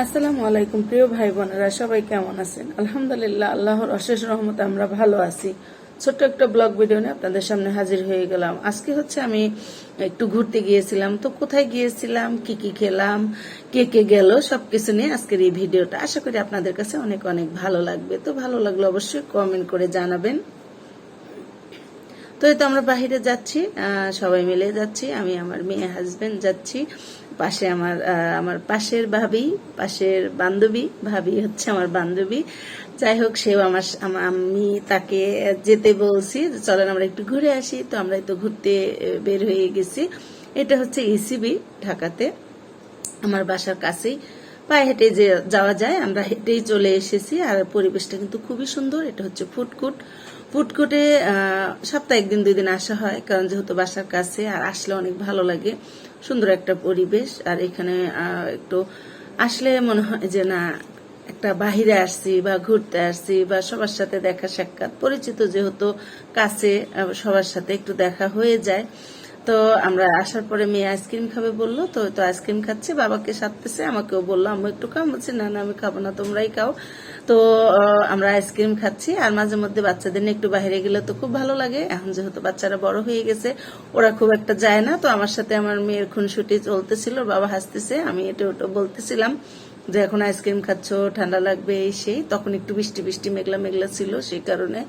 আসসালামু আলাইকুম প্রিয় ভাই বোনেরা, সবাই কেমন আছেন? আলহামদুলিল্লাহ, আল্লাহর অশেষ রহমতে আমরা ভালো আছি। ছোট্ট একটা ব্লগ ভিডিও নিয়ে আপনাদের সামনে হাজির হয়ে গেলাম। আজকে আমি একটু ঘুরতে গিয়েছিলাম। তো কোথায় গিয়েছিলাম, কি কি খেলাম, কে কে গেল, সবকিছু নিয়ে আজকের এই ভিডিওটা। আশা করি আপনাদের কাছে অনেক অনেক ভালো লাগবে। তো ভালো লাগলে অবশ্যই কমেন্ট করে জানাবেন। তো এই তো আমরা বাহিরে যাচ্ছি, সবাই মিলে যাচ্ছি। আমি, আমার মেয়ে, হাজবেন্ড যাচ্ছি। পাশে আমার পাশের পাশের বান্ধবী, ভাবি হচ্ছে আমার বান্ধবী। যাই হোক, সেও আমি তাকে যেতে বলছি, চলেন আমরা একটু ঘুরে আসি। তো আমরা তো ঘুরতে বের হয়ে গেছি। এটা হচ্ছে ইসিবি, ঢাকাতে, আমার বাসার কাছেই। পায়ে হেঁটে যে যাওয়া যায়, আমরা হেঁটেই চলে এসেছি। আর পরিবেশটা কিন্তু খুবই সুন্দর। এটা হচ্ছে ফুটকুটে সপ্তাহে 1-2 দিন আসা হয়, কারণ যেহেতু বাসার কাছে, আর আসলে অনেক ভালো লাগে। সুন্দর একটা পরিবেশ। আর এখানে একটু আসলে মনে হয় যে না, একটা বাহিরে আসছি বা ঘুরতে আসছি, বা সবার সাথে দেখা সাক্ষাৎ, পরিচিত যেহেতু কাছে, সবার সাথে একটু দেখা হয়ে যায়। তো আমরা আসার পরে মেয়ে আইসক্রিম খাবে বললো, তো আইসক্রিম খাচ্ছে, বাবাকে সাথতেছে, আমাকেও বললো আমি একটু খাও। বলছি না না, আমি খাবো না, তোমরাই খাও। তো আমরা আইসক্রিম খাচ্ছি। আর মাঝে মধ্যে বাচ্চাদের নিয়ে একটু বাইরে গেলে তো খুব ভালো লাগে। এখন যেহেতু বাচ্চারা বড় হয়ে গেছে, ওরা খুব একটা যায় না। তো আমার সাথে আমার মেয়ের খুনসুটি চলতেছিল, বাবা হাসতেছে, আমি এটা ওটা বলতেছিলাম যে এখন আইসক্রিম খাচ্ছ, ঠান্ডা লাগবে, এই সেই। তখন একটু বৃষ্টি বৃষ্টি মেঘলা মেঘলা ছিল, সেই কারণে।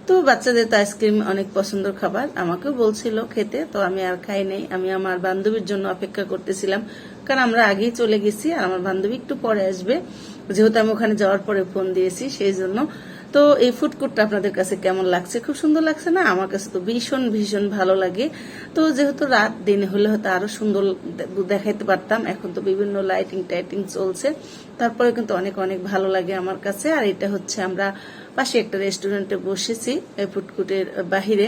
তো বাচ্চাদের তো আইসক্রিম অনেক পছন্দের খাবার, আমাকেও বলছিল খেতে, তো আমি আর খাই নাই। আমি আমার বান্ধবীর জন্য অপেক্ষা করতেছিলাম, কারণ আমরা আগেই চলে গেছি, আর আমার বান্ধবী একটু পরে আসবে, যেহেতু আমি ওখানে যাওয়ার পরে ফোন দিয়েছি, সেই জন্য। তো এই ফুডকোর্টটা আপনাদের কাছে কেমন লাগছে? খুব সুন্দর লাগছে না? আমার কাছে তো ভীষণ ভীষণ ভালো লাগে। তো যেহেতু রাত দিন হলে হয়তো আরো সুন্দর দেখাইতে পারতাম। এখন তো বিভিন্ন লাইটিং টাইটিং চলছে, তারপরে কিন্তু অনেক অনেক ভালো লাগে আমার কাছে। আর এটা হচ্ছে আমরা পাশে একটা রেস্টুরেন্টে বসেছি, ফুডকোর্টের বাহিরে।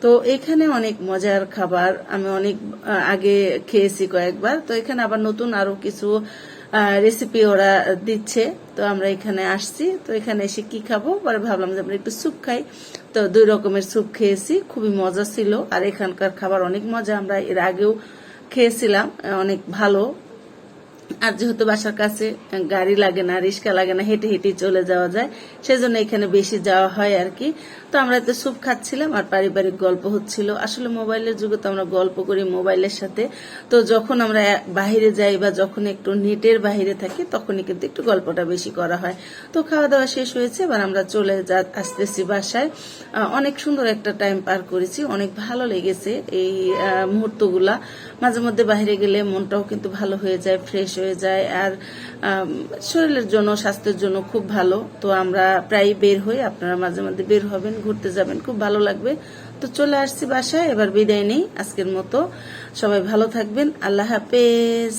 তো এখানে অনেক মজার খাবার আমি অনেক আগে খেয়েছি কয়েকবার। তো এখানে আবার নতুন আরো কিছু রেসিপি ওরা দিচ্ছে। তো আমরা এখানে আসছি, তো এখানে এসে কি খাবো, পরে ভাবলাম যে আমরা একটু স্যুপ খাই। তো 2 রকমের স্যুপ খেয়েছি, খুবই মজা ছিল। আর এখানকার খাবার অনেক মজা, আমরা এর আগেও খেয়েছিলাম, অনেক ভালো। আর যেহেতু বাসার কাছে, গাড়ি লাগে না, রিক্সা লাগে না, হেঁটে হেঁটে চলে যাওয়া যায়, সেজন্য এখানে বেশি যাওয়া হয় আর কি। তো আমরা তো স্যুপ খাচ্ছিলাম আর পারিবারিক গল্প হচ্ছিল। আসলে মোবাইলের যুগে তো আমরা গল্প করি মোবাইলের সাথে। তো যখন আমরা বাহিরে যাই বা যখন একটু নেটের বাহিরে থাকি, তখনই কিন্তু একটু গল্পটা বেশি করা হয়। তো খাওয়া দাওয়া শেষ হয়েছে, এবার আমরা চলে আসতেছি বাসায়। অনেক সুন্দর একটা টাইম পার করেছি, অনেক ভালো লেগেছে এই মুহূর্তগুলা। মাঝে মধ্যে বাইরে গেলে মনটাও কিন্তু ভালো হয়ে যায়, ফ্রেশ হয়ে যায়। আর শরীরের জন্য, স্বাস্থ্যের জন্য খুব ভালো। তো আমরা প্রায় বের হই, আপনারা মাঝে মধ্যে বের হবেন, ঘুরতে যাবেন, খুব ভালো লাগবে। তো চলে আসছি বাসায়, এবার বিদায় নেই আজকের মতো। সবাই ভালো থাকবেন, আল্লাহ হাফেজ।